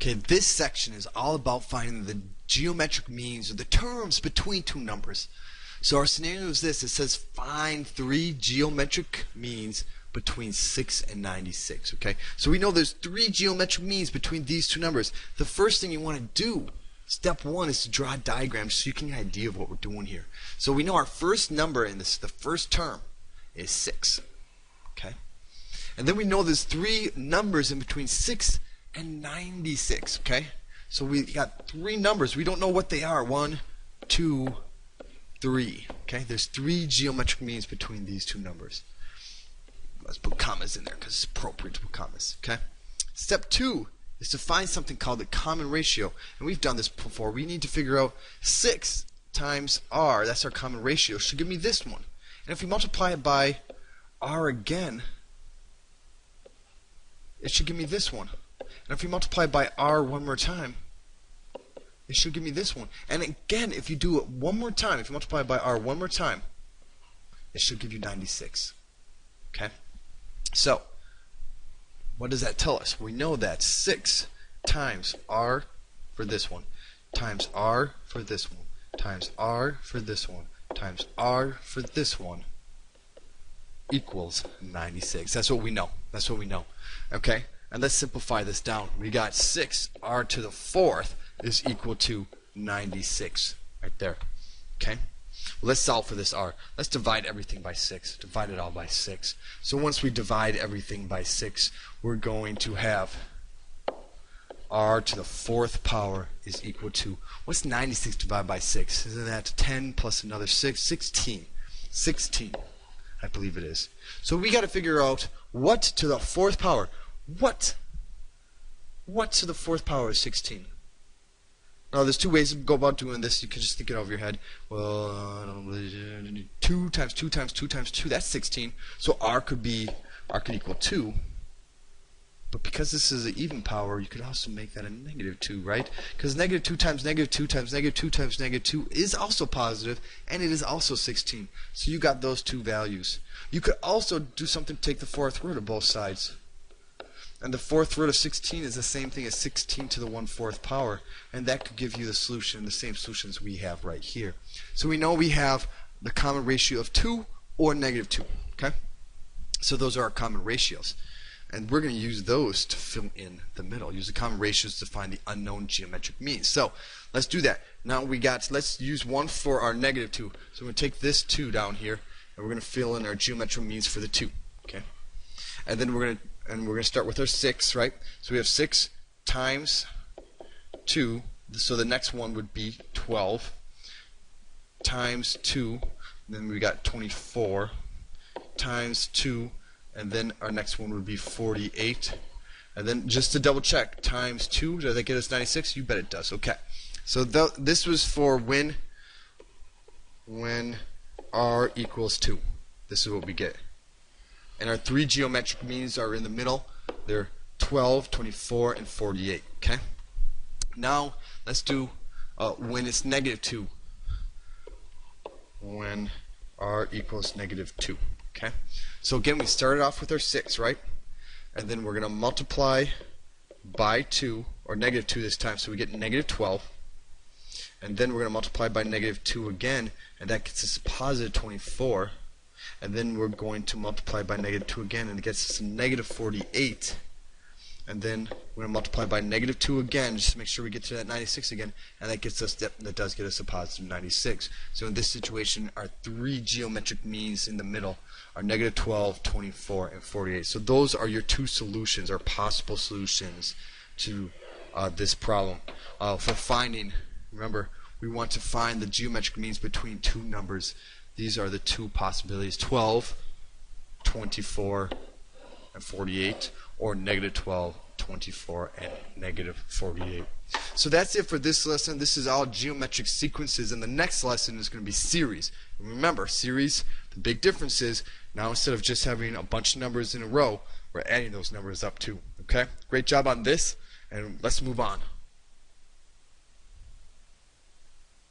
Okay, this section is all about finding the geometric means or the terms between two numbers. So our scenario is this. It says find 3 geometric means between 6 and 96. Okay, so we know there's 3 geometric means between these two numbers. The first thing you want to do, step 1, is to draw a diagram so you can get an idea of what we're doing here. So we know our first number in this, the first term, is 6. Okay, and then we know there's 3 numbers in between 6 and 96. Okay, so we got 3 numbers. We don't know what they are. 1, 2, 3. Okay, there's 3 geometric means between these two numbers. Let's put commas in there because it's appropriate to put commas. Okay. Step 2 is to find something called the common ratio, and we've done this before. We need to figure out 6 times r. That's our common ratio. Should give me this one. And if we multiply it by r again, it should give me this one. And if we multiply by r one more time, it should give me this one. And again, if you do it one more time, if you multiply by r one more time, it should give you 96. Okay? So, what does that tell us? We know that 6 times r for this one, times r for this one, times r for this one, times r for this one equals 96. That's what we know. That's what we know. Okay? And let's simplify this down. We got 6r to the 4th is equal to 96 right there. Okay? Well, let's solve for this r. Let's divide everything by 6. Divide it all by 6. So once we divide everything by 6, we're going to have r to the 4th power is equal to, what's 96 divided by 6? Isn't that 10 plus another 6? 16. 16, I believe it is. So we got to figure out what to the 4th power. What to the 4th power is 16? Now, there's 2 ways to go about doing this. You can just think it over your head. Well, 2 times 2 times 2 times 2, that's 16. So r could equal 2. But because this is an even power, you could also make that a negative 2, right? Because negative 2 times negative 2 times negative 2 times negative 2 is also positive, and it is also 16. So you got those 2 values. You could also do something to take the 4th root of both sides. And the 4th root of 16 is the same thing as 16 to the 1/4 power. And that could give you the solution, the same solutions we have right here. So we know we have the common ratio of 2 or negative 2. Okay? So those are our common ratios. And we're going to use those to fill in the middle. Use the common ratios to find the unknown geometric means. So let's do that. Now let's use 1 for our negative 2. So we're going to take this 2 down here, and we're going to fill in our geometric means for the 2. Okay? And then we're going to start with our 6, right? So we have 6 times 2. So the next one would be 12 times 2. And then we got 24 times 2. And then our next one would be 48. And then just to double check, times 2, does that get us 96? You bet it does. Okay. So this was for when r equals 2. This is what we get. And our 3 geometric means are in the middle. They're 12, 24, and 48. Okay? Now, let's do when it's negative 2. When r equals negative 2. Okay? So again, we started off with our 6, right? And then we're going to multiply by 2, or negative 2 this time, so we get negative 12. And then we're going to multiply by negative 2 again, and that gets us positive 24. And then we're going to multiply by negative 2 again, and it gets us a negative 48. And then we're going to multiply by negative 2 again, just to make sure we get to that 96 again, and that gets us that does get us a positive 96. So in this situation, our 3 geometric means in the middle are negative 12, 24, and 48. So those are your 2 solutions, or possible solutions to this problem. For finding, remember, we want to find the geometric means between 2 numbers. These are the 2 possibilities: 12, 24, and 48, or negative 12, 24, and negative 48. So that's it for this lesson. This is all geometric sequences, and the next lesson is going to be series. Remember, series, the big difference is now instead of just having a bunch of numbers in a row, we're adding those numbers up too. Okay? Great job on this, and let's move on.